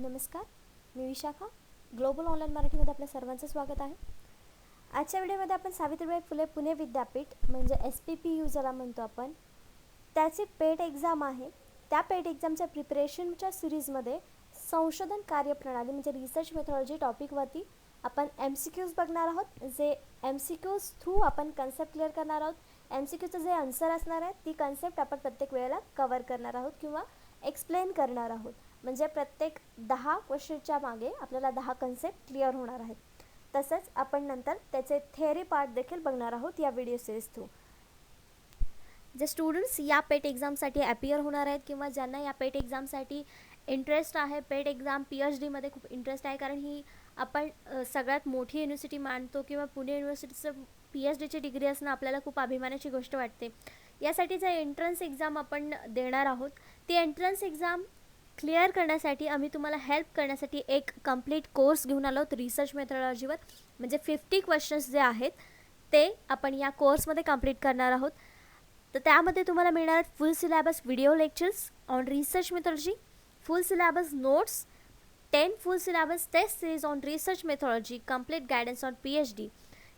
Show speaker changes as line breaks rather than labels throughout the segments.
नमस्कार, मी Vishakha. Global online मराठीमध्ये आपल्या सर्वांचं स्वागत आहे. आजच्या व्हिडिओमध्ये आपण सावित्रीबाई फुले पुणे विद्यापीठ म्हणजे SPPU ज्याला म्हणतो आपण, त्याची पेट एक्झाम आहे. त्या पेट एक्झामच्या प्रिपरेशनच्या सिरीजमध्ये संशोधन कार्यप्रणाली म्हणजे रिसर्च मेथॉडॉलॉजी टॉपिकवरती आपण MCQs बघणार आहोत. जे MCQs थ्रू आपण कन्सेप्ट क्लिअर करणार आहोत. MCQचं जे आन्सर असणार आहे ती कन्सेप्ट आपण प्रत्येक वेळेला कव्हर करणार आहोत किंवा एक्सप्लेन करणार आहोत. म्हणजे प्रत्येक 10 क्वेश्चनच्या मागे आपल्याला 10 कन्सेप्ट क्लिअर होणार आहेत. तसंच आपण नंतर त्याचे थेअरी पार्ट देखील बघणार आहोत या व्हिडिओ सिरीज थ्रू. जे स्टुडंट्स या पेट एक्झामसाठी ॲपियर होणार आहेत किंवा ज्यांना या पेट एक्झामसाठी इंटरेस्ट आहे, पेट एक्झाम PhDमध्ये खूप इंटरेस्ट आहे, कारण ही आपण सगळ्यात मोठी युनिव्हर्सिटी मानतो किंवा पुणे युनिव्हर्सिटीचं PhDची डिग्री असणं आपल्याला खूप अभिमानाची गोष्ट वाटते. यासाठी जे एंट्रन्स एक्झाम आपण देणार आहोत, ती एंट्रन्स एक्झाम क्लिअर करण्यासाठी आम्ही तुम्हाला हेल्प करण्यासाठी एक कंप्लीट कोर्स घेऊन आलो आहोत रिसर्च मेथॉडॉलॉजीवर. म्हणजे 50 क्वेश्चन्स जे आहेत ते आपण या कोर्समध्ये कंप्लीट करणार आहोत. तर त्यामध्ये तुम्हाला मिळणार आहेत full syllabus video lectures on research methodology, full syllabus notes, 10 full syllabus test series on research methodology, complete guidance on PhD.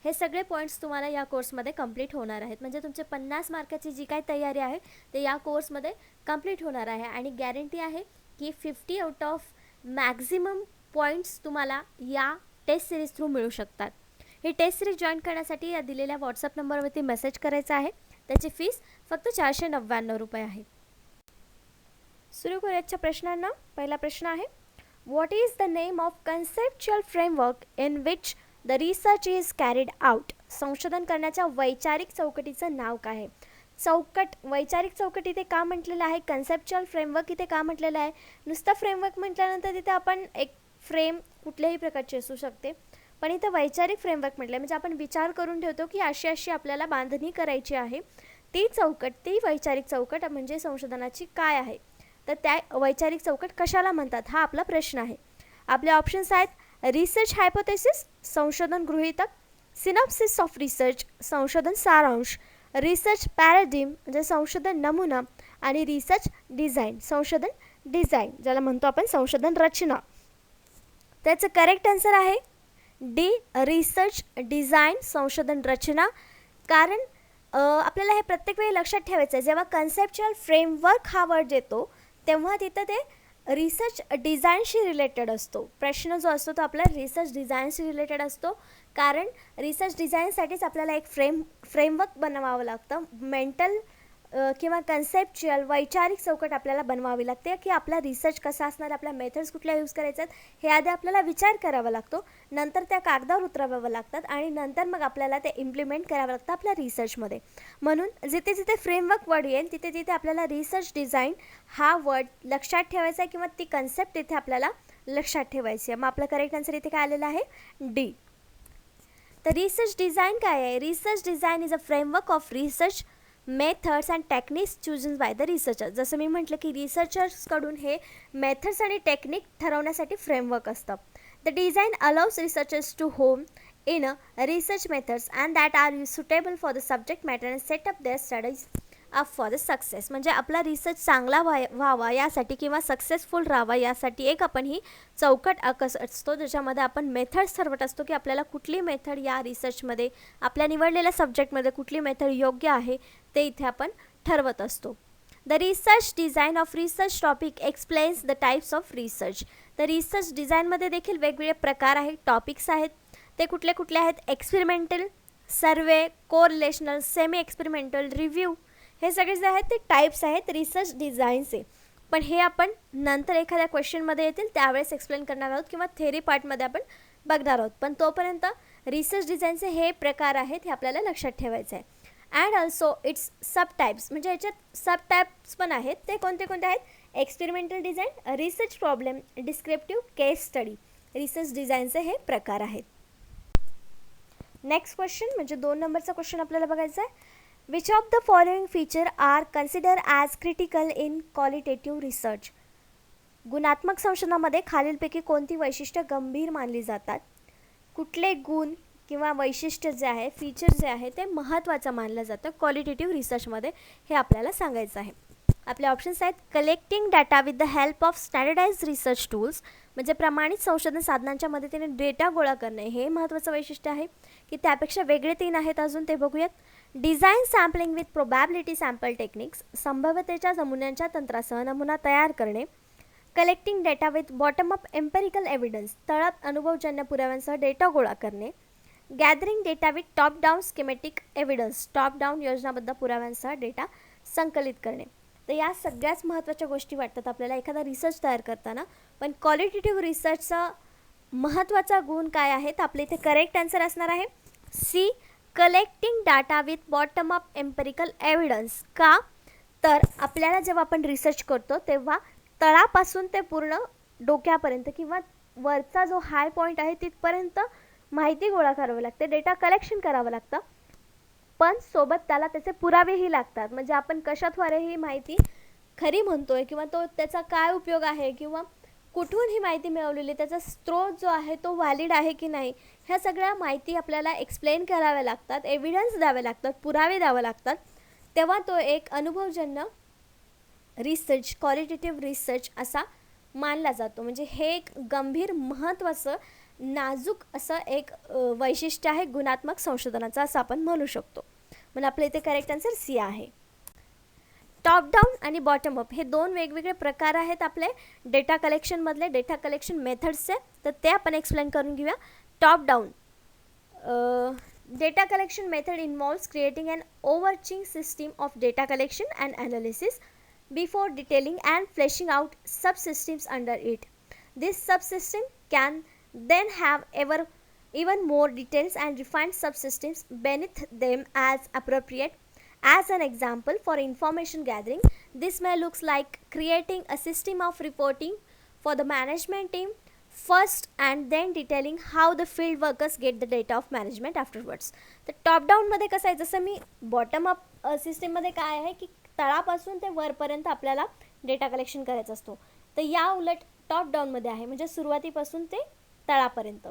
हे सगळे पॉईंट्स तुम्हाला या कोर्समध्ये कंप्लीट होणार आहेत. म्हणजे तुमचे 50 मार्काची जी काही तयारी आहे ते या कोर्समध्ये कंप्लीट होणार आहे. आणि गॅरंटी आहे की 50 आउट ऑफ मॅक्झिमम पॉईंट्स तुम्हाला या टेस्ट सिरीज थ्रू मिळू शकतात. ही टेस्ट सिरीज जॉईन करण्यासाठी या दिलेल्या व्हॉट्सअप नंबरवरती मेसेज करायचा आहे. त्याची फीस फक्त 499 रुपये आहे. सुरू करूयाच्या प्रश्नांना. पहिला प्रश्न आहे, what is the name of conceptual framework in which the research is carried out? संशोधन करण्याच्या वैचारिक चौकटीचं नाव काय आहे? चौकट, वैचारिक चौकट इथे का म्हटलेलं आहे? कन्सेप्च्युअल फ्रेमवर्क इथे का म्हटलेलं आहे? नुसतं फ्रेमवर्क म्हटल्यानंतर तिथे आपण एक फ्रेम कुठल्याही प्रकारची असू शकते, पण इथं वैचारिक फ्रेमवर्क म्हटलं म्हणजे आपण विचार करून ठेवतो की अशी अशी आपल्याला बांधणी करायची आहे. ती चौकट, ती वैचारिक चौकट म्हणजे संशोधनाची काय आहे? तर त्या वैचारिक चौकट कशाला म्हणतात हा आपला प्रश्न आहे. आपले ऑप्शन्स आहेत, रिसर्च हायपोथेसिस संशोधन गृहीतक, सिनॉप्सिस ऑफ रिसर्च संशोधन सारांश, रिसर्च पॅराडिम म्हणजे संशोधन नमुना, आणि रिसर्च डिझाईन संशोधन डिझाईन ज्याला म्हणतो आपण संशोधन रचना. त्याचं करेक्ट आन्सर आहे डी, रिसर्च डिझाईन संशोधन रचना. कारण आपल्याला हे प्रत्येक वेळी लक्षात ठेवायचं आहे, जेव्हा कन्सेप्च्युअल फ्रेमवर्क हा वर्ड येतो तेव्हा तिथं ते रिसर्च डिझाईनशी रिलेटेड असतो. प्रश्न जो असतो तो आपला रिसर्च डिझाईनशी रिलेटेड असतो. कारण रिसर्च डिझाईनसाठीच आपल्याला एक फ्रेमवर्क बनवावं लागतं. मेंटल किंवा कन्सेप्च्युअल वैचारिक चौकट आपल्याला बनवावी लागते की आपला रिसर्च कसा असणार, आपल्या मेथड्स कुठल्या यूज करायच्या आहेत हे आधी आपल्याला विचार करावा लागतो. नंतर त्या कागदावर उतरवावं लागतात आणि नंतर मग आपल्याला ते इम्प्लिमेंट करावं लागतं आपल्या रिसर्चमध्ये. म्हणून जिथे जिथे फ्रेमवर्क वर्ड येईल तिथे तिथे आपल्याला रिसर्च डिझाईन हा वर्ड लक्षात ठेवायचा आहे किंवा ती कन्सेप्ट इथे आपल्याला लक्षात ठेवायची आहे. मग आपलं करेक्ट आन्सर इथे काय आलेलं आहे? डी. तर रिसर्च डिझाईन काय आहे? Research design is a framework of research methods and techniques chosen by the researcher. जसं मी म्हटलं की रिसर्चर्सकडून हे मेथड्स आणि टेक्निक ठरवण्यासाठी फ्रेमवर्क असतं. The design allows researchers to home in research methods and that are suitable for the subject matter and set up their studies up for the success. म्हणजे आपला research चांगला व्हावा यासाठी किंवा सक्सेसफुल राहावा यासाठी एक आपण ही चौकट असतो ज्याच्यामध्ये आपण मेथड्स ठरवत असतो की आपल्याला कुठली मेथड या रिसर्चमध्ये आपल्या निवडलेल्या सब्जेक्टमध्ये कुठली मेथड योग्य आहे ते इथे आपण ठरवत असतो. The research design of research topic explains the types of research. तर रिसर्च डिझाईनमध्ये देखील वेगवेगळे प्रकार आहेत, टॉपिक्स आहेत. ते कुठले कुठले आहेत? एक्सपेरिमेंटल, सर्वे, कोरिलेशनल, सेमी एक्सपेरिमेंटल, रिव्ह्यू. हे सगळे जे आहेत ते टाईप्स आहेत रिसर्च डिझाईनचे. पण हे आपण नंतर एखाद्या क्वेश्चनमध्ये येतील त्यावेळेस एक्सप्लेन करणार आहोत किंवा थेअरी पार्टमध्ये आपण बघणार आहोत. पण तोपर्यंत रिसर्च डिझाईनचे हे प्रकार आहेत हे आपल्याला लक्षात ठेवायचं आहे. And also it's sub types म्हणजे याच्यात सब टाईप्स पण आहेत. ते कोणते कोणते आहेत? Experimental design, research problem, descriptive, case study. Research डिझाईनचे हे प्रकार आहेत. नेक्स्ट क्वेश्चन म्हणजे 2 नंबरचा क्वेश्चन आपल्याला बघायचा आहे. Which of the following feature are consider as critical in qualitative research? गुणात्मक संशोधनामध्ये खालीलपैकी कोणती वैशिष्ट्य गंभीर मानली जातात? कुठले गुण किंवा वैशिष्ट्य जे आहे, फीचर जे आहे ते महत्त्वाचं मानलं जातं क्वालिटेटिव्ह रिसर्चमध्ये हे आपल्याला सांगायचं आहे. आपले ऑप्शन्स आहेत collecting data with the help of standardise research tools, म्हणजे प्रमाणित संशोधन साधनांच्या मदतीने डेटा गोळा करणे हे महत्त्वाचं वैशिष्ट्य आहे, की त्यापेक्षा वेगळे 3 आहेत अजून ते बघूयात. Design sampling with probability sample techniques, संभाव्यतेच्या नमुन्यांच्या तंत्रासह नमुना तयार करणे. Collecting data with bottom up empirical evidence, तळात अनुभवजन्य पुराव्यांसह डेटा गोळा करणे. Gathering data with top down schematic evidence, top down योजनाबद्ध पुराव्यांसह डेटा संकलित करणे. तर या सगळ्याच महत्त्वाच्या गोष्टी वाटतात आपल्याला एखादा रिसर्च तयार करताना. पण क्वालिटेटिव्ह रिसर्चचा महत्त्वाचा गुण काय आहे, तर आपल्या इथे करेक्ट आन्सर असणार आहे C, collecting data with bottom up empirical evidence. का तर आपल्याला जेव्हा आपण रिसर्च करतो तेव्हा तळापासून ते पूर्ण डोक्यापर्यंत किंवा वरचा जो हाय पॉईंट आहे तिथपर्यंत माहिती गोळा करावी लागते, डेटा कलेक्शन करावं लागतं, पण सोबत त्याला त्याचे पुरावेही लागतात. म्हणजे आपण कशाद्वारे ही माहिती खरी म्हणतोय किंवा तो त्याचा काय उपयोग आहे किंवा कुठून ही माहिती मिळवलेली, त्याचा स्रोत जो आहे तो व्हॅलिड आहे की नाही, ह्या सगळ्या माहिती आपल्याला एक्सप्लेन कराव्या लागतात, एव्हिडन्स द्यावे लागतात, पुरावे द्यावे लागतात. तेव्हा तो एक अनुभवजन्य रिसर्च, क्वालिटेटिव्ह रिसर्च असा मानला जातो. म्हणजे हे एक गंभीर महत्त्वाचं नाजूक असं एक वैशिष्ट्य आहे गुणात्मक संशोधनाचं असं आपण म्हणू शकतो. म्हणजे आपल्या इथे करेक्ट आन्सर सी आहे. टॉप डाऊन आणि बॉटम अप हे 2 वेगवेगळे प्रकार आहेत आपले डेटा कलेक्शनमधले, डेटा कलेक्शन मेथड्सचे. तर ते आपण एक्सप्लेन करून घेऊया. Top down data collection method involves creating an overarching system of data collection and analysis before detailing and fleshing out subsystems under it. This subsystem can then have even more details and refined subsystems beneath them as appropriate. As an example, for information gathering, this may look like creating a system of reporting for the management team first and then detailing how the field workers get the data of management afterwards. तर top डाऊनमध्ये कसं आहे, जसं मी bottom up सिस्टीममध्ये काय आहे की तळापासून ते वरपर्यंत आपल्याला डेटा कलेक्शन करायचा असतो. तर या उलट टॉप डाऊनमध्ये आहे म्हणजे सुरुवातीपासून ते तळापर्यंत.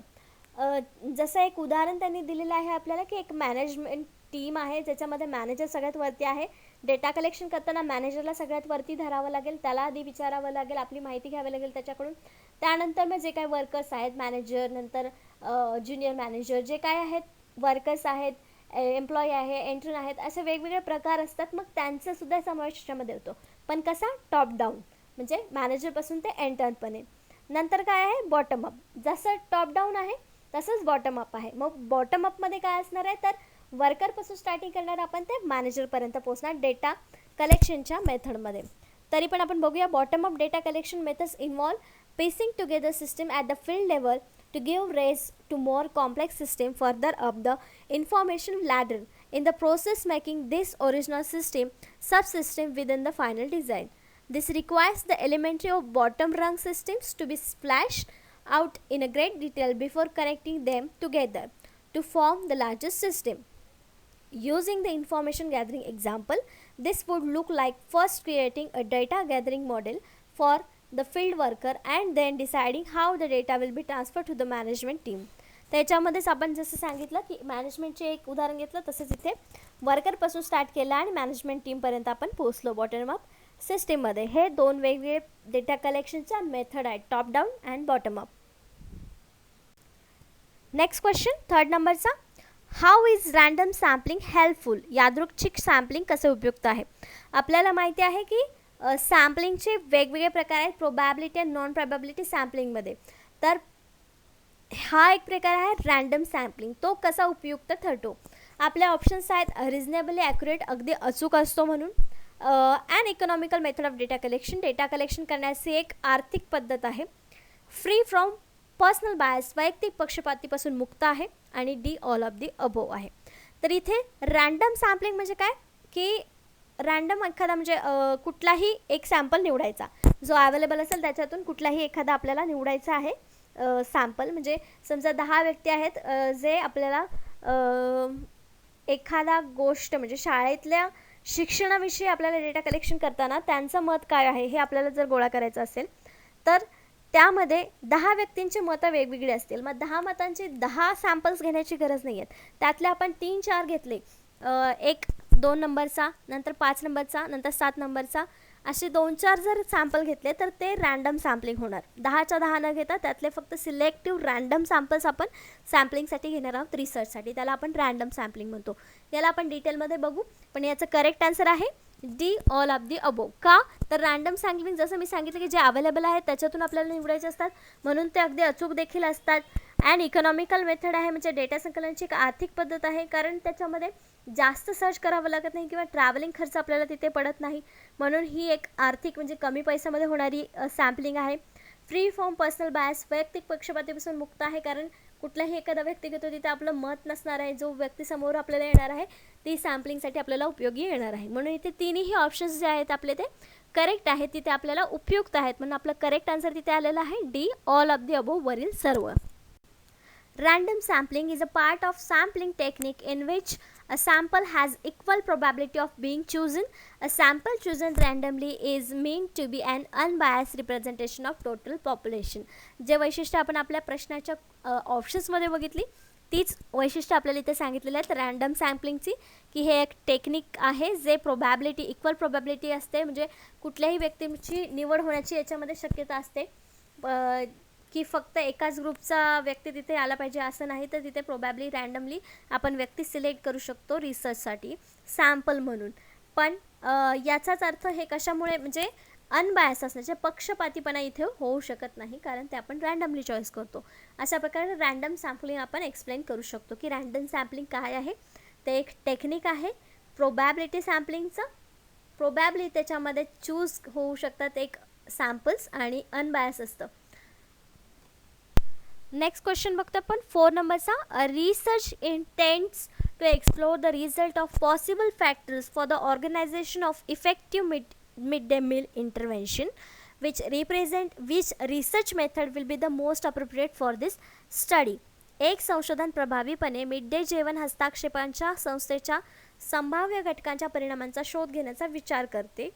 जसं एक उदाहरण त्यांनी दिलेलं आहे आपल्याला की एक मॅनेजमेंट टीम आहे ज्याच्यामध्ये मॅनेजर सगळ्यात वरती आहे. डेटा कलेक्शन करताना मॅनेजरला सगळ्यात वरती धरावं लागेल, त्याला आधी विचारावं लागेल, आपली माहिती घ्यावी लागेल त्याच्याकडून. त्यानंतर मग जे काही वर्कर्स आहेत, मॅनेजर, नंतर ज्युनियर मॅनेजर, जे काय आहेत वर्कर्स आहेत, एम्प्लॉई आहे, एंट्रन आहेत, असे वेगवेगळे प्रकार असतात. मग त्यांचासुद्धा समावेश त्याच्यामध्ये होतो. पण कसा टॉप डाऊन म्हणजे मॅनेजरपासून ते एंटर्नपर्यंत. नंतर काय आहे बॉटम अप. जसं टॉप डाऊन आहे तसंच बॉटम अप आहे. मग बॉटम अपमध्ये काय असणार आहे तर वर्करपासून स्टार्टिंग करणार आपण ते मॅनेजरपर्यंत पोहोचणार डेटा कलेक्शनच्या मेथडमध्ये. तरी पण आपण बघूया bottom up data collection methods involve piecing together system at the field level to give rise to more complex system further up the information ladder, in the process making this original system subsystem within the final design. This requires the elementary of bottom rung systems to be splashed out in a great detail before connecting them together to form the largest system. Using the information gathering example, this would look like first creating a data gathering model for the field worker and then deciding how the data will be transferred to the management team. त्याच्यामध्येच आपण जसं सांगितलं की मॅनेजमेंटचे एक उदाहरण घेतलं तसंच इथे वर्करपासून स्टार्ट केलं आणि मॅनेजमेंट टीमपर्यंत आपण पोहोचलो बॉटम अप सिस्टीममध्ये. हे 2 वेगवेगळे डेटा कलेक्शनच्या मेथड आहेत, top down and bottom up. Next question 3rd नंबरचा, how is random sampling helpful. यादृच्छिक सॅम्पलिंग कसे उपयुक्त आहे. आपल्याला माहिती आहे की सॅम्पलिंगचे वेगवेगळे प्रकार आहेत प्रोबॅबिलिटी आणि नॉन प्रोबॅबिलिटी सॅम्पलिंगमध्ये. तर हा एक प्रकार आहे रँडम सॅम्पलिंग. तो कसा उपयुक्त ठरतो. आपल्या ऑप्शन्स आहेत रिजनेबली ॲक्युरेट, अगदी अचूक असतो म्हणून, and economical method of data collection, data collection करण्याची एक आर्थिक पद्धत आहे, फ्री फ्रॉम पर्सनल बायस, वैयक्तिक पक्षपातीपासून मुक्त आहे, आणि D all of the above आहे. तर इथे रँडम सॅम्पलिंग म्हणजे काय की रँडम एखादा म्हणजे कुठलाही एक सॅम्पल निवडायचा जो अवेलेबल असेल त्याच्यातून कुठलाही एखादा आपल्याला निवडायचा आहे सॅम्पल. म्हणजे समजा 10 व्यक्ती आहेत जे आपल्याला एखादा गोष्ट म्हणजे शाळेतल्या शिक्षणाविषयी आपल्याला डेटा कलेक्शन करताना त्यांचं मत काय आहे हे आपल्याला जर गोळा करायचं असेल तर त्यामध्ये 10 व्यक्तींची मतं वेगवेगळी असतील. मग 10 मतांची 10 सॅम्पल्स घेण्याची गरज नाही आहेत. त्यातले आपण 3-4 घेतले, एक 2 नंबरचा, नंतर 5 नंबरचा, नंतर 7 नंबरचा, असे 2-4 जर सॅम्पल घेतले तर ते रँडम सॅम्पलिंग होणार. 10च्या 10 न घेता त्यातले फक्त सिलेक्टिव्ह रँडम सॅम्पल्स आपण सॅम्पलिंगसाठी घेणार आहोत रिसर्चसाठी. त्याला आपण रँडम सॅम्पलिंग म्हणतो. याला आपण डिटेलमध्ये बघू, पण याचं करेक्ट आन्सर आहे D, all of the above. का तर रँडम सॅम्पलिंग जसं मी सांगितलं की जे अवेलेबल आहेत त्याच्यातून आपल्याला निवडायचे असतात, म्हणून ते अगदी अचूक देखील असतात. अँड इकॉनॉमिकल मेथड आहे, म्हणजे डेटा संकलनाची एक आर्थिक पद्धत आहे, कारण त्याच्यामध्ये जास्त सर्च करावं लागत नाही किंवा ट्रॅव्हलिंग खर्च आपल्याला तिथे पडत नाही, म्हणून ही एक आर्थिक म्हणजे कमी पैशामध्ये होणारी सॅम्पलिंग आहे. फ्री फ्रॉम पर्सनल बायस, वैयक्तिक पक्षपातीपासून मुक्त आहे, कारण कुठलाही एखादा व्यक्ती घेतो तिथे आपलं मत नसणार आहे. जो व्यक्ती समोर आपल्याला येणार आहे ती सॅम्पलिंगसाठी आपल्याला उपयोगी येणार आहे, म्हणून इथे तिन्ही ऑप्शन्स जे आहेत आपले ते करेक्ट आहेत, तिथे आपल्याला उपयुक्त आहेत, म्हणून आपलं करेक्ट आन्सर तिथे आलेला आहे D, all of the above वरील सर्व. Random sampling is a part of sampling technique in which a sample has equal probability of being chosen. A sample chosen randomly is meant to be an unbiased representation of total population. जे वैशिष्ट्य आपण आपल्या प्रश्नाच्या ऑप्शन्समध्ये बघितली तीच वैशिष्ट्य आपल्याला इथे सांगितलेलं आहेत रँडम सॅम्पलिंगची, की हे एक टेक्निक आहे जे प्रोबॅबिलिटी इक्वल प्रोबॅबिलिटी असते, म्हणजे कुठल्याही व्यक्तीची निवड होण्याची याच्यामध्ये शक्यता असते, की फक्त एकाच ग्रुपचा व्यक्ती तिथे आला पाहिजे असं नाही, तर तिथे प्रोबॅबली रँडमली आपण व्यक्ती सिलेक्ट करू शकतो रिसर्चसाठी सॅम्पल म्हणून. पण याचाच अर्थ हे कशामुळे म्हणजे अनबायस असण्याचे पक्षपातीपणा इथे होऊ शकत नाही, कारण ते आपण रँडमली चॉईस करतो. अशा प्रकारे रँडम सॅम्पलिंग आपण एक्सप्लेन करू शकतो की रँडम सॅम्पलिंग काय आहे. ते एक टेक्निक आहे प्रोबॅबिलिटी सॅम्पलिंगचं. प्रोबॅबली त्याच्यामध्ये चूज होऊ शकतात एक सॅम्पल्स आणि अनबायस असतं. नेक्स्ट क्वेश्चन बघतो आपण 4 नंबरचा. Research intents to explore the result of possible factors for the organization of effective mid day meal intervention which research method will be the most appropriate for this study. एक संशोधन प्रभावीपणे mid day जेवण हस्ताक्षेपांच्या संस्थेच्या संभाव्य घटकांच्या परिणामांचा शोध घेण्याचा विचार करते,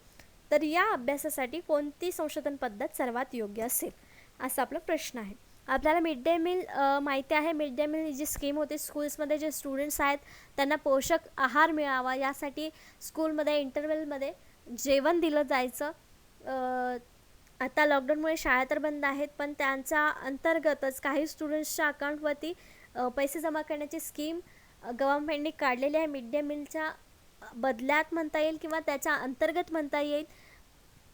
तर या अभ्यासासाठी कोणती संशोधन पद्धत सर्वात योग्य असेल, असा आपला प्रश्न आहे. आपल्याला मिड डे मील माहिती आहे. मिड डे मील ही जी स्कीम होती, स्कूल्समध्ये जे स्टुडंट्स आहेत त्यांना पोषक आहार मिळावा यासाठी स्कूलमध्ये इंटरव्हलमध्ये जेवण दिलं जायचं. आता लॉकडाऊनमुळे शाळा तर बंद आहेत, पण त्यांच्या अंतर्गतच काही स्टुडंट्सच्या अकाउंटवरती पैसे जमा करण्याची स्कीम गव्हर्नमेंटने काढलेली आहे. मिड डे मीलच्या बदल्यात म्हणता येईल किंवा त्याच्या अंतर्गत म्हणता येईल.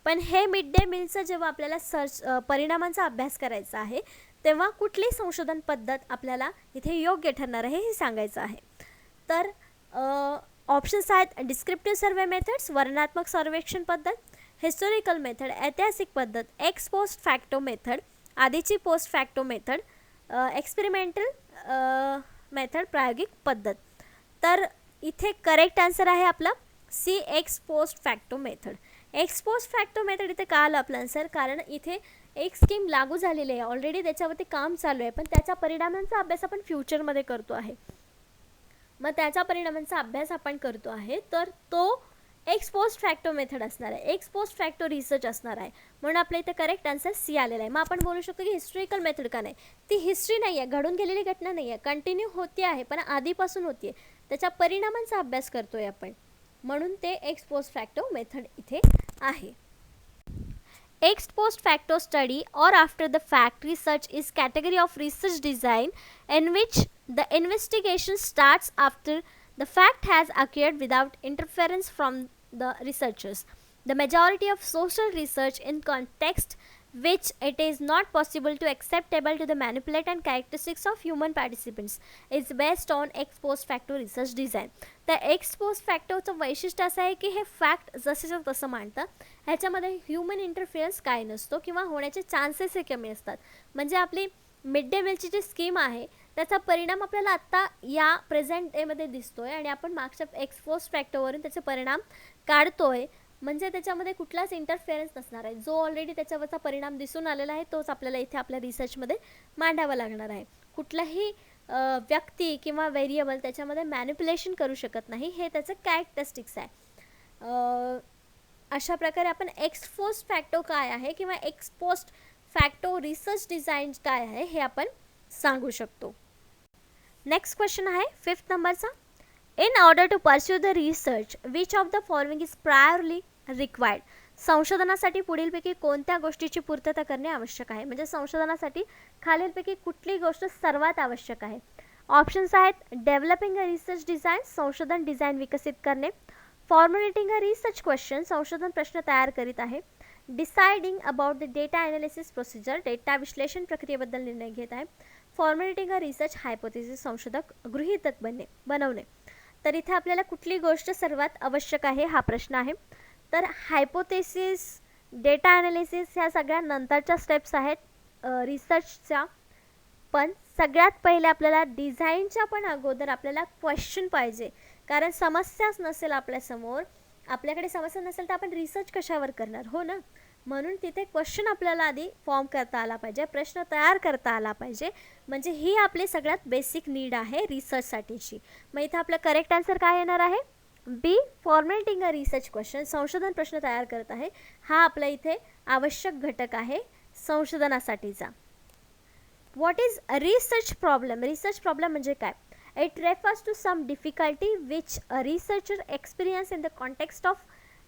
पण हे मिड डे मीलचं जेव्हा आपल्याला परिणामांचा अभ्यास करायचा आहे तेव्हा कुठली संशोधन पद्धत आपल्याला इथे योग्य ठरणार आहे हे सांगायचं आहे. तर ऑप्शन्स आहेत डिस्क्रिप्टिव्ह सर्वे मेथड्स, वर्णनात्मक सर्वेक्षण पद्धत, हिस्टोरिकल मेथड, ऐतिहासिक पद्धत, एक्स पोस्ट फॅक्टो मेथड, आधीची post facto method, experimental method, प्रायोगिक पद्धत. तर इथे करेक्ट आन्सर आहे आपला C, ex post facto method. Ex post facto method इथे का आलं आपलं आन्सर, कारण इथे एक स्कीम लागू झालेली आहे ऑलरेडी, त्याच्यावरती काम चालू आहे, पण त्याच्या परिणामांचा अभ्यास आपण फ्युचरमध्ये करतो आहे. मग त्याच्या परिणामांचा अभ्यास आपण करतो आहे, तर तो एक्स पोस्ट फॅक्टो मेथड असणार आहे, एक्स पोस्ट फॅक्टो रिसर्च असणार आहे, म्हणून आपल्या इथे करेक्ट आन्सर सी आलेला आहे. मग आपण बोलू शकतो की हिस्टोरिकल मेथड का नाही, ती हिस्ट्री नाही आहे, घडून गेलेली घटना नाही आहे, कंटिन्यू होती आहे, पण आधीपासून होती आहे, त्याच्या परिणामांचा अभ्यास करतोय आपण, म्हणून ते एक्स पोस्ट फॅक्टो मेथड इथे आहे. Ex post facto study or after the fact research is category of research design in which the investigation starts after the fact has occurred without interference from the researchers. The majority of social research in context which it is not possible to acceptable to the manipulate and characteristics of human participants is based on ex post facto research design. तर x post फॅक्टोचं वैशिष्ट्य असं आहे की हे fact जसेच्या तसं मांडतं, ह्याच्यामध्ये human interference काय नसतो किंवा होण्याचे चान्सेस हे कमी असतात. म्हणजे आपली मिड डे मीलची जी स्कीम आहे त्याचा परिणाम आपल्याला आत्ता या प्रेझेंट डेमध्ये दिसतोय आणि आपण मागच्या एक्स पोस्ट फॅक्टोवरून त्याचे परिणाम काढतोय, म्हणजे त्याच्यामध्ये कुठलाच इंटरफेरन्स नसणार आहे. जो ऑलरेडी त्याच्यावरचा परिणाम दिसून आलेला आहे तोच आपल्याला इथे आपल्या रिसर्चमध्ये मांडावा लागणार आहे. कुठलाही व्यक्ती किंवा व्हेरिएबल त्याच्यामध्ये मॅनिप्युलेशन करू शकत नाही, हे त्याचं कॅरेक्टरिस्टिक्स आहे. अशा प्रकारे आपण एक्स पोस्ट फॅक्टो काय आहे किंवा x post facto research design काय आहे हे आपण सांगू शकतो. नेक्स्ट क्वेश्चन आहे 5th नंबरचा. In order to pursue the research, which of the following is priorly required? संशोधनासाठी पुढीलपैकी कोणत्या गोष्टीची पूर्तता करणे आवश्यक आहे, म्हणजे संशोधनासाठी खालीलपैकी कुठली गोष्ट सर्वात आवश्यक आहे. ऑप्शन्स आहेत डेव्हलपिंग अ रिसर्च डिझाईन, संशोधन डिझाईन विकसित करणे, फॉर्म्युलेटिंग अ रिसर्च क्वेश्चन, संशोधन प्रश्न तयार करीत आहे, deciding about the data analysis procedure, data विश्लेषण प्रक्रियेबद्दल निर्णय घेत आहे, फॉर्म्युलेटिंग अ रिसर्च हायपोथेसिस, संशोधक गृहीतक बनवणे. तर इथे आपल्याला कुठली गोष्ट सर्वात आवश्यक आहे हा प्रश्न आहे. तर हायपोथेसिस, डेटा ॲनालिसिस ह्या सगळ्या नंतरच्या स्टेप्स आहेत रिसर्चच्या. पण सगळ्यात पहिले आपल्याला डिझाईनच्या पण अगोदर आपल्याला क्वेश्चन पाहिजे, कारण समस्याच नसेल आपल्यासमोर, आपल्याकडे समस्या नसेल तर आपण रिसर्च कशावर करणार, हो ना. म्हणून तिथे क्वेश्चन आपल्याला आधी फॉर्म करता आला पाहिजे, प्रश्न तयार करता आला पाहिजे, म्हणजे ही आपली सगळ्यात बेसिक नीड आहे रिसर्चसाठीची. मग इथे आपलं करेक्ट आन्सर काय येणार आहे, बी, फॉर्मॅटिंग अ रिसर्च क्वेश्चन, संशोधन प्रश्न तयार करत आहे, हा आपला इथे आवश्यक घटक आहे संशोधनासाठीचा. What is research problem, research problem म्हणजे काय, it refers to some difficulty which a researcher experience in the context of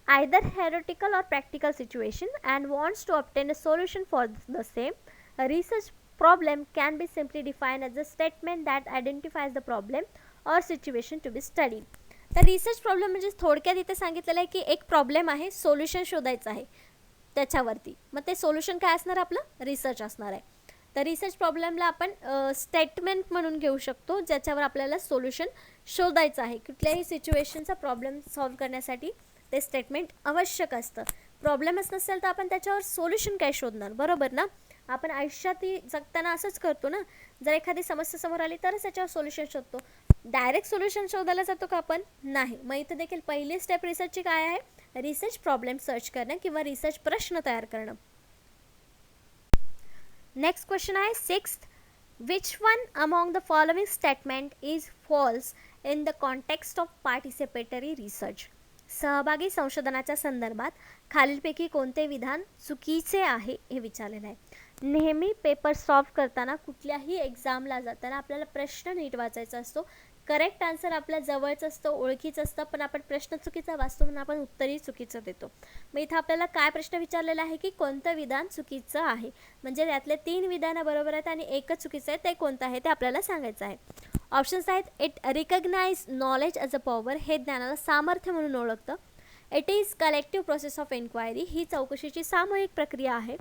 either theoretical or practical situation and wants to obtain a solution for the same. A research problem can be simply defined as a statement that identifies the problem or situation to be studied. तर research problem म्हणजे थोडक्यात इथे सांगितलेलं आहे की एक problem आहे, solution शोधायचं आहे त्याच्यावरती, मग ते सोल्युशन काय असणार, आपलं रिसर्च असणार आहे. तर रिसर्च प्रॉब्लेमला आपण स्टेटमेंट म्हणून घेऊ शकतो, ज्याच्यावर आपल्याला सोल्युशन शोधायचं आहे. कुठल्याही सिच्युएशनचा प्रॉब्लेम सॉल्व्ह करण्यासाठी ते स्टेटमेंट आवश्यक असतं. प्रॉब्लेमच नसेल तर आपण त्याच्यावर सोल्युशन काय शोधणार, बरोबर ना. आपण आयुष्यातही जगताना असंच करतो ना, जर एखादी समस्या समोर आली तरच त्याच्यावर सोल्युशन शोधतो, डायरेक्ट सोल्युशन शोधायला जातो का आपण, नाही. मग इथं देखील पहिली स्टेप रिसर्चची काय आहे, रिसर्च प्रॉब्लेम सर्च करणं किंवा रिसर्च प्रश्न तयार करणं. नेक्स्ट क्वेश्चन आहे 6th, which one among the following statement is falls in the context of participatory research. सहभागी संशोधनाच्या संदर्भात खालीलपैकी कोणते विधान चुकीचे आहे हे विचारलेलं आहे. नेहमी पेपर सॉल्व्ह करताना, कुठल्याही एक्झामला जाताना आपल्याला प्रश्न नीट वाचायचा असतो. करेक्ट आन्सर आपल्या जवळच असतं, ओळखीचं असतं, पण आपण प्रश्न चुकीचा वाचतो म्हणून आपण उत्तरही चुकीचं देतो. मग इथं आपल्याला काय प्रश्न विचारलेला आहे की कोणतं विधान चुकीचं आहे, म्हणजे त्यातले 3 विधानं बरोबर आहेत आणि एकच चुकीचं आहे, ते कोणतं आहे ते आपल्याला सांगायचं आहे. ऑप्शन्स आहेत, it recognize knowledge as a power, हे ज्ञानाला सामर्थ्य म्हणून ओळखतं. It is collective process of enquiry, ही चौकशीची सामूहिक प्रक्रिया आहे.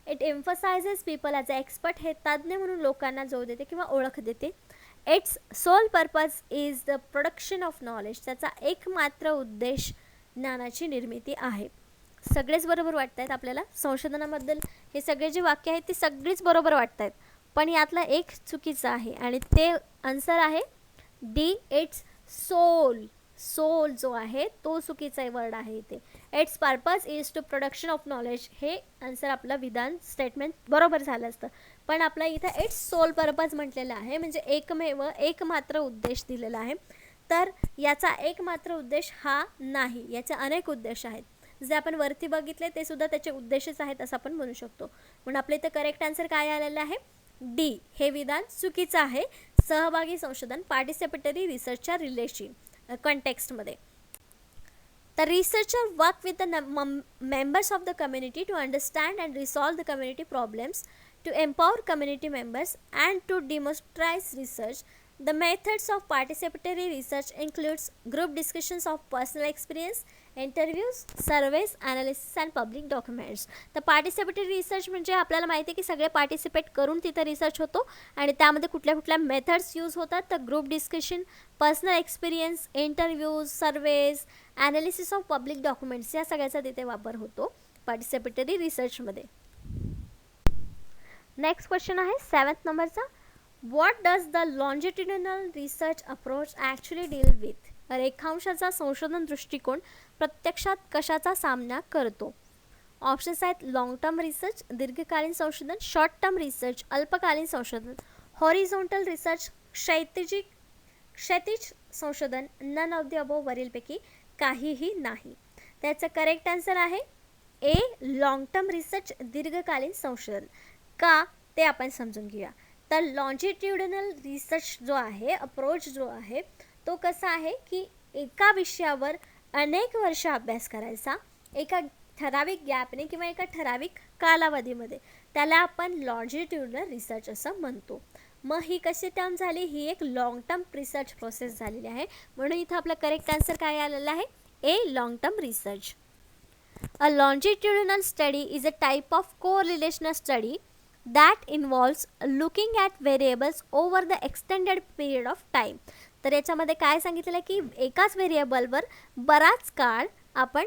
It emphasizes people as a expert, हे तज्ज्ञ म्हणून लोकांना जोर देते किंवा ओळख देते. Its sole purpose is the production of knowledge, त्याचा एकमात्र उद्देश ज्ञानाची निर्मिती आहे. सगळेच बरोबर वाटत आहेत आपल्याला संशोधनाबद्दल, हे सगळे जे वाक्य आहेत ती सगळीच बरोबर वाटत आहेत, पण यातला एक चुकीचं आहे आणि ते आन्सर आहे डी, इट्स सोल. सोल जो आहे तो चुकीचा वर्ड आहे इथे. Its purpose is to production of knowledge, हे आन्सर आपलं विधान स्टेटमेंट बरोबर झालं असतं, पण आपला इथं इट्स सोल पर्पज म्हटलेलं आहे, म्हणजे एकमात्र उद्देश दिलेला आहे. तर याचा एकमात्र उद्देश हा नाही, याचे अनेक उद्देश आहेत. जे आपण वरती बघितले ते सुद्धा त्याचे उद्देशच आहेत असं आपण म्हणू शकतो. म्हणून आपल्या इथं करेक्ट आन्सर काय आलेलं आहे, डी, हे विधान चुकीचं आहे. सहभागी संशोधन, participatory रिसर्चच्या कॉन्टेक्स्टमध्ये. The researcher work with the members of the community to understand and resolve the community problems, to empower community members and to democratize research. The methods of participatory research includes group discussions of personal experience, interviews, surveys, analysis and public documents. तर participatory research म्हणजे आपल्याला माहिती आहे की सगळे participate करून तिथं research होतो आणि त्यामध्ये कुठल्या कुठल्या मेथड्स यूज होतात, तर group discussion, personal experience, interviews, surveys, analysis of public documents, या सगळ्याचा तिथे वापर होतो पार्टिसिपेटरी रिसर्चमध्ये. नेक्स्ट क्वेश्चन आहे 7th नंबरचा, what does the longitudinal research approach actually deal with. रेखांशाचा संशोधन दृष्टिकोन प्रत्यक्षात कशाचा सामना करतो. ऑप्शन्स आहेत, लॉंग टर्म रिसर्च, दीर्घकालीन संशोधन, शॉर्ट टर्म रिसर्च, अल्पकालीन संशोधन, हॉरिझॉन्टल रिसर्च, क्षैतिज संशोधन, नन ऑफ द अबोव, वरीलपैकी काहीही नाही. त्याचं करेक्ट आन्सर आहे ए, लॉंग टर्म रिसर्च, दीर्घकालीन संशोधन. का ते आपण समजून घेऊया. तर लॉन्जिट्युडिनल रिसर्च जो आहे, अप्रोच जो आहे, तो कसा आहे की एका विषयावर अनेक वर्ष अभ्यास करायचा, एका ठराविक गॅपने किंवा एका ठराविक कालावधीमध्ये, त्याला आपण लॉन्जिट्युडिनल रिसर्च असं म्हणतो. मग ही कशी टर्म झाली, ही एक लॉंग टर्म रिसर्च प्रोसेस झालेली आहे. म्हणून इथं आपलं करेक्ट आन्सर काय आलेलं आहे, a long term research. A longitudinal study is a type of correlational study that involves looking at variables over the extended period of time. तर याच्यामध्ये काय सांगितलेलं आहे की एकाच व्हेरिएबलवर बराच काळ आपण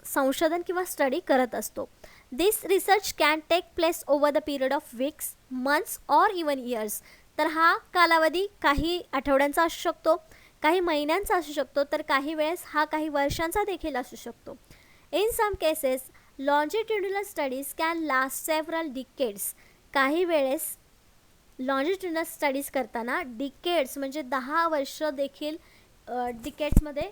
संशोधन किंवा स्टडी करत असतो. This research can take place over the period of weeks, months or even years. तर हा कालावधी काही आठवड्यांचा असू शकतो, काही महिन्यांचा असू शकतो, तर काही वेळेस हा काही वर्षांचा देखील असू शकतो. In some cases, longitudinal studies can last several decades. काही वेळेस longitudinal studies करताना डिकेड्स म्हणजे 10 वर्ष देखील डिकेड्समध्ये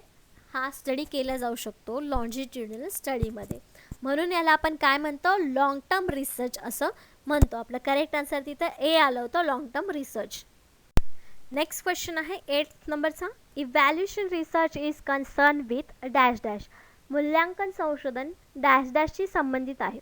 हा स्टडी केला जाऊ शकतो लॉन्जिट्युडिनल स्टडीमध्ये. म्हणून याला आपण काय म्हणतो, लॉंग टर्म रिसर्च असं म्हणतो. आपलं करेक्ट आन्सर तिथं ए आलं होतं, long term research. Next question आहे 8th नंबरचा. Evaluation research is concern with dash dash. मूल्यांकन संशोधन डॅश डॅशशी संबंधित आहे.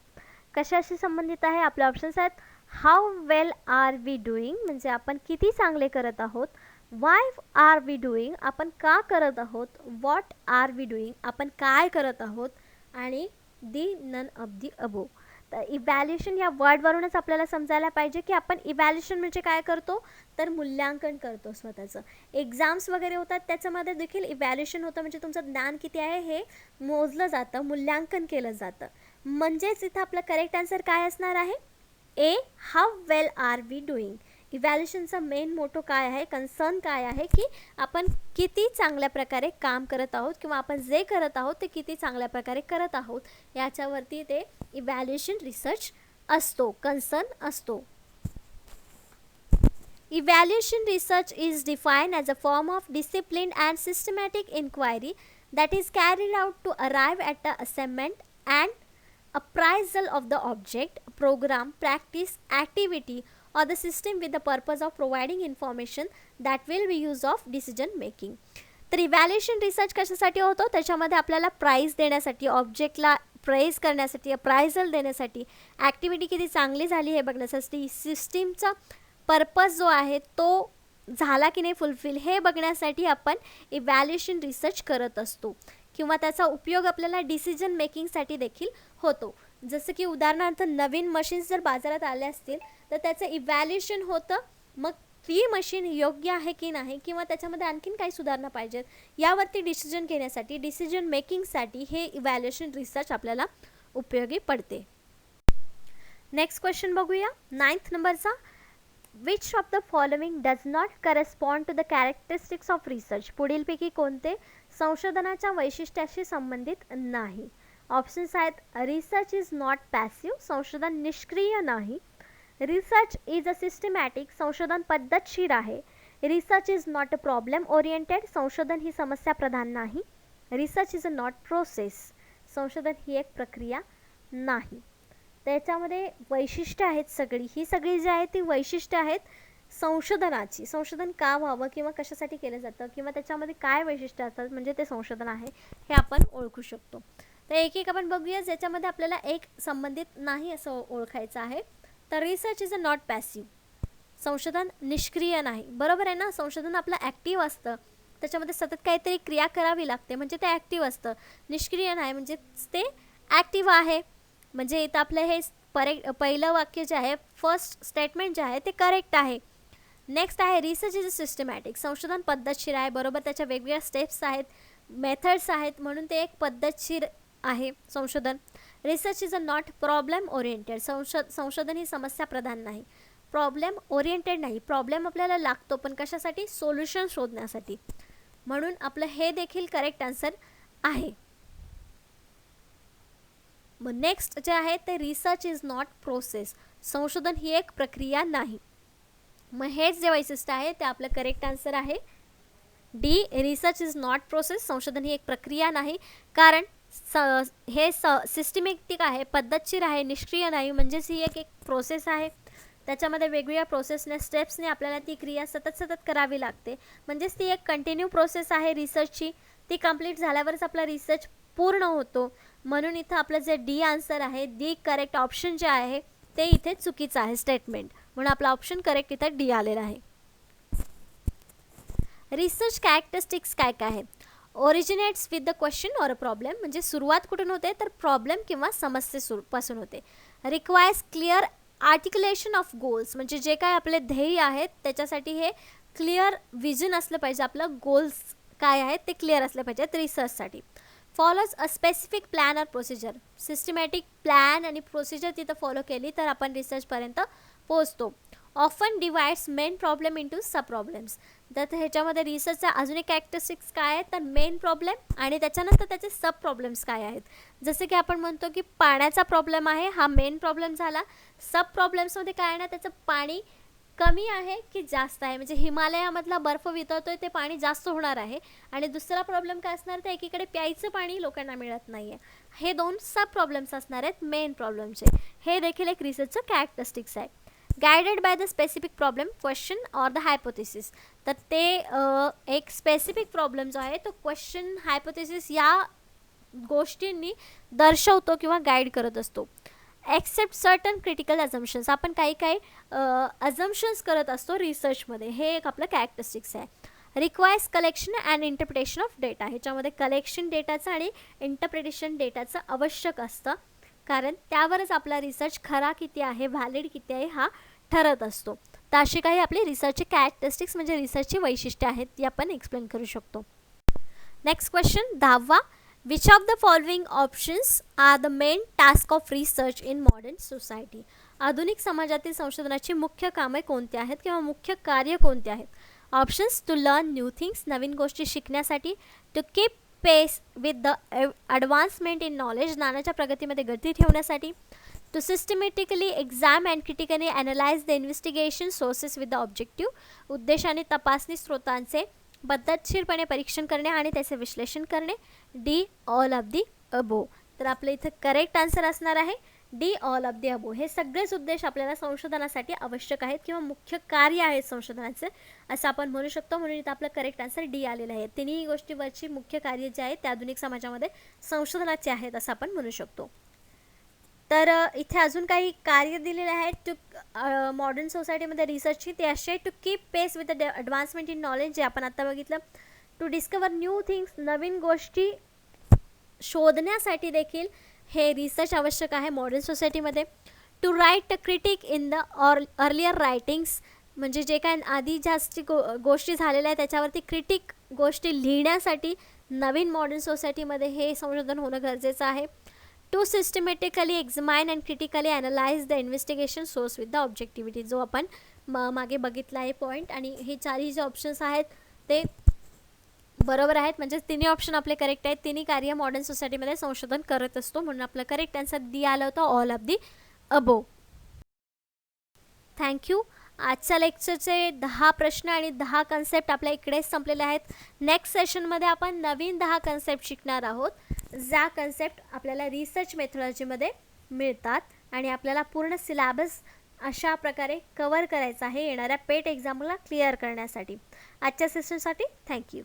कशाशी संबंधित आहे, आपले ऑप्शन्स आहेत. How well are we doing म्हणजे आपण किती चांगले करत आहोत. वाय आर वी डुईंग आपण का करत आहोत. व्हॉट आर वी डुईंग आपण काय करत आहोत. आणि दी नन ऑफ दी अबो. तर इव्हॅल्युएशन या वर्डवरूनच आपल्याला समजायला पाहिजे की आपण इव्हॅल्युएशन म्हणजे काय करतो, तर मूल्यांकन करतो स्वतःचं. एक्झाम्स वगैरे होतात त्याच्यामध्ये देखील इव्हॅल्युएशन होतं, म्हणजे तुमचं ज्ञान किती आहे हे मोजलं जातं, मूल्यांकन केलं जातं. म्हणजेच इथं आपलं करेक्ट आन्सर काय असणार आहे, a how well are we doing. इव्हॅल्युएशनचा मेन मोटो काय आहे, कन्सर्न काय आहे की आपण किती चांगल्या प्रकारे काम करत आहोत किंवा आपण जे करत आहोत ते किती चांगल्या प्रकारे करत आहोत याच्यावरती ते इव्हॅल्युएशन रिसर्च असतो, कन्सर्न असतो. Evaluation research is defined as a form of disciplined and systematic inquiry that is carried out to arrive at the assessment and appraisal of the object, program, practice, activity or the system with the purpose of providing information that will be used of decision making. तर evaluation research कशासाठी होतो, त्याच्यामध्ये आपल्याला price देण्यासाठी, ऑब्जेक्टला praise करण्यासाठी, appraisal देण्यासाठी, activity किती चांगली झाली हे बघण्यासाठी, सिस्टीमचा पर्पज जो आहे तो झाला की नाही फुलफिल हे बघण्यासाठी आपण इव्हॅल्युएशन रिसर्च करत असतो. किंवा त्याचा उपयोग आपल्याला डिसिजन मेकिंगसाठी देखील होतो. जसं की उदाहरणार्थ नवीन मशीन्स जर बाजारात आले असतील तर त्याचं इव्हॅल्युएशन होतं, मग ती मशीन योग्य आहे की नाही किंवा त्याच्यामध्ये आणखीन काही सुधारणा पाहिजेत यावरती डिसिजन घेण्यासाठी, डिसिजन मेकिंगसाठी हे इव्हॅल्युएशन रिसर्च आपल्याला उपयोगी पडते. नेक्स्ट क्वेश्चन बघूया 9th नंबरचा. Which of the following does not correspond to the characteristics of research. पुढीलपैकी कोणते संशोधनाच्या वैशिष्ट्याशी संबंधित नाही. ऑप्शन्स आहेत. रिसर्च इज नॉट पॅसिव्ह संशोधन निष्क्रिय नाही. रिसर्च इज अ सिस्टमॅटिक संशोधन पद्धतशीर आहे. Research is not a problem oriented संशोधन ही समस्या प्रधान नाही. Research is a not process संशोधन ही एक प्रक्रिया नाही. त्याच्यामध्ये वैशिष्ट्य आहेत सगळी, ही सगळी जी आहेत ती वैशिष्ट्य आहेत संशोधनाची. संशोधन का व्हावं किंवा कशासाठी केलं जातं किंवा त्याच्यामध्ये काय वैशिष्ट्य असतात म्हणजे ते संशोधन आहे हे आपण ओळखू शकतो. तर एक एक आपण बघूया ज्याच्यामध्ये आपल्याला एक संबंधित नाही असं ओळखायचं आहे. तर research is a not passive संशोधन निष्क्रिय नाही. बरोबर आहे ना, संशोधन आपलं ॲक्टिव्ह असतं, त्याच्यामध्ये सतत काहीतरी क्रिया करावी लागते म्हणजे ते ॲक्टिव्ह असतं. निष्क्रिय नाही म्हणजे ते ॲक्टिव्ह आहे. म्हणजे इथं आपलं हे पहिलं वाक्य जे आहे, फर्स्ट स्टेटमेंट जे आहे ते करेक्ट आहे. नेक्स्ट आहे रिसर्च इज अ सिस्टमॅटिक संशोधन पद्धतशीर आहे. बरोबर, त्याच्या वेगवेगळ्या स्टेप्स आहेत, मेथड्स आहेत म्हणून ते एक पद्धतशीर आहे संशोधन. Research is a not problem oriented संशोधन ही समस्या प्रधान नाही, प्रॉब्लेम ओरिएंटेड नाही. प्रॉब्लेम आपल्याला लागतो पण कशासाठी, सोल्युशन शोधण्यासाठी. म्हणून आपलं हे देखील करेक्ट आन्सर आहे. मग नेक्स्ट जे आहे ते रिसर्च इज नॉट प्रोसेस संशोधन ही एक प्रक्रिया नाही. मग हेच जे वैशिष्ट्य आहे ते आपलं करेक्ट आन्सर आहे D. Research is not process संशोधन ही एक प्रक्रिया नाही, कारण हे सिस्टमॅटिक आहे, पद्धतशीर आहे, निष्क्रिय नाही. म्हणजेच ही एक प्रोसेस आहे, त्याच्यामध्ये वेगवेगळ्या प्रोसेसने स्टेप्सने आपल्याला ती क्रिया सतत करावी लागते. म्हणजेच ती एक कंटिन्यू प्रोसेस आहे रिसर्चची. ती कंप्लीट झाल्यावरच आपला रिसर्च पूर्ण होतो. म्हणून इथं आपलं जे डी आन्सर आहे, दी करेक्ट ऑप्शन जे आहे ते इथे चुकीचं आहे स्टेटमेंट, म्हणून आपला ऑप्शन करेक्ट इथं डी आलेला आहे. रिसर्च कॅरेक्टरिस्टिक्स काय काय आहे? Originates with the question or a problem, म्हणजे सुरुवात कुठून होते तर प्रॉब्लेम किंवा समस्येपासून होते. रिक्वायर्स क्लिअर आर्टिक्युलेशन ऑफ गोल्स, म्हणजे जे काय आपले ध्येय आहेत त्याच्यासाठी हे क्लिअर विजन असलं पाहिजे, आपलं गोल्स काय आहेत ते क्लिअर असले पाहिजेत रिसर्चसाठी. Follows a specific plan or procedure, systematic plan आणि प्रोसिजर तिथं फॉलो केली तर आपण रिसर्चपर्यंत पोहोचतो. Often divides main problem into sub problems, तर ह्याच्यामध्ये रिसर्चचा अजून एक कॅरेक्टरिस्टिक्स काय आहे तर मेन प्रॉब्लेम आणि त्याच्यानंतर त्याचे सब प्रॉब्लेम्स काय आहेत. जसे की आपण म्हणतो की पाण्याचा प्रॉब्लेम आहे, हा मेन प्रॉब्लेम झाला. सब प्रॉब्लेम्समध्ये काय आहे ना, त्याचं पाणी कमी आहे की जास्त आहे, म्हणजे हिमालयामधला बर्फ वितळतोय ते पाणी जास्त होणार आहे. आणि दुसरा प्रॉब्लेम काय असणार तर एकीकडे प्यायचं पाणी लोकांना मिळत नाही आहे. हे दोन सब प्रॉब्लेम्स असणार आहेत मेन प्रॉब्लेमचे. हे देखील एक रिसर्चचं कॅरेक्टरिस्टिक्स आहे. Guided by the specific problem, question or the hypothesis, तर ते एक स्पेसिफिक प्रॉब्लेम जो आहे तो क्वेश्चन, हायपोथेसिस या गोष्टींनी दर्शवतो किंवा गाईड करत असतो. एक्सेप्ट सर्टन क्रिटिकल अझम्पशन्स, आपण काही काही अझम्पशन्स करत असतो रिसर्चमध्ये, हे एक आपलं कॅरेक्टरिस्टिक्स आहे. Requires collection and interpretation of data, ह्याच्यामध्ये कलेक्शन डेटाचं आणि इंटरप्रिटेशन डेटाचं आवश्यक असतं, कारण त्यावरच आपला रिसर्च खरा किती आहे, व्हॅलिड किती आहे हा ठरत असतो. तर अशी काही आपली रिसर्चचे कॅरेक्टरिस्टिक्स म्हणजे रिसर्चची वैशिष्ट्ये आहेत ती आपण एक्सप्लेन करू शकतो. नेक्स्ट क्वेश्चन 10वा. Which of the following options are the main task of research in modern society, आधुनिक समाजातील संशोधनाची मुख्य कामे कोणती आहेत किंवा मुख्य कार्य कोणते आहेत. Options: to learn new things, नवीन गोष्टी शिकण्यासाठी. To keep pace with the advancement in knowledge, ज्ञानाच्या प्रगतीमध्ये गती ठेवण्यासाठी. To systematically exam and critically analyse the investigation sources with the objective, उद्देशाने तपासणी स्रोतांचे पद्धतशीरपणे परीक्षण करणे आणि त्याचे विश्लेषण करणे. डी ऑल ऑफ दी अबो, तर आपलं इथं करेक्ट आन्सर असणार आहे डी ऑल ऑफ दी अबो. हे सगळेच उद्देश आपल्याला संशोधनासाठी आवश्यक आहेत किंवा मुख्य कार्य आहेत संशोधनाचे असं आपण म्हणू शकतो, म्हणून इथं आपलं करेक्ट आन्सर डी आलेलं आहे. तिन्ही गोष्टीवरची मुख्य कार्य जे आहेत ते आधुनिक समाजामध्ये संशोधनाचे आहेत असं आपण म्हणू शकतो. तर इथे अजून काही कार्य दिलेले आहेत टू मॉडर्न सोसायटीमध्ये रिसर्चची, ते असे to keep pace with the advancement in knowledge, जे आपण आता बघितलं. टू डिस्कवर न्यू थिंग्स, नवीन गोष्टी शोधण्यासाठी देखील हे रिसर्च आवश्यक आहे मॉडर्न सोसायटीमध्ये. To write critique in the earlier writings, म्हणजे जे काय आधी जास्त गोष्टी झालेल्या आहेत त्याच्यावरती क्रिटिक गोष्टी लिहिण्यासाठी नवीन मॉडर्न सोसायटीमध्ये हे संशोधन होणं गरजेचं आहे. To systematically examine and critically analyse the investigation source with the objectivity, जो आपण मागे बघितला आहे पॉईंट. आणि हे चारही जे ऑप्शन्स आहेत ते बरोबर आहेत, म्हणजे तिन्ही ऑप्शन आपले करेक्ट आहेत. तिन्ही कार्य मॉडर्न सोसायटीमध्ये संशोधन करत असतो, म्हणून आपलं करेक्ट आन्सर दी आलं होतं all of the above. Thank you. आजच्या लेक्चरचे 10 प्रश्न आणि 10 कन्सेप्ट आपल्या इकडेच संपलेले आहेत. नेक्स्ट सेशनमध्ये आपण नवीन 10 कन्सेप्ट शिकणार आहोत, ज्या कन्सेप्ट आपल्याला रिसर्च मेथॉलॉजीमध्ये मिळतात आणि आपल्याला पूर्ण सिलॅबस अशा प्रकारे कवर करायचा आहे येणाऱ्या पेट एक्झामला क्लिअर करण्यासाठी. आजच्या सेशनसाठी थँक्यू.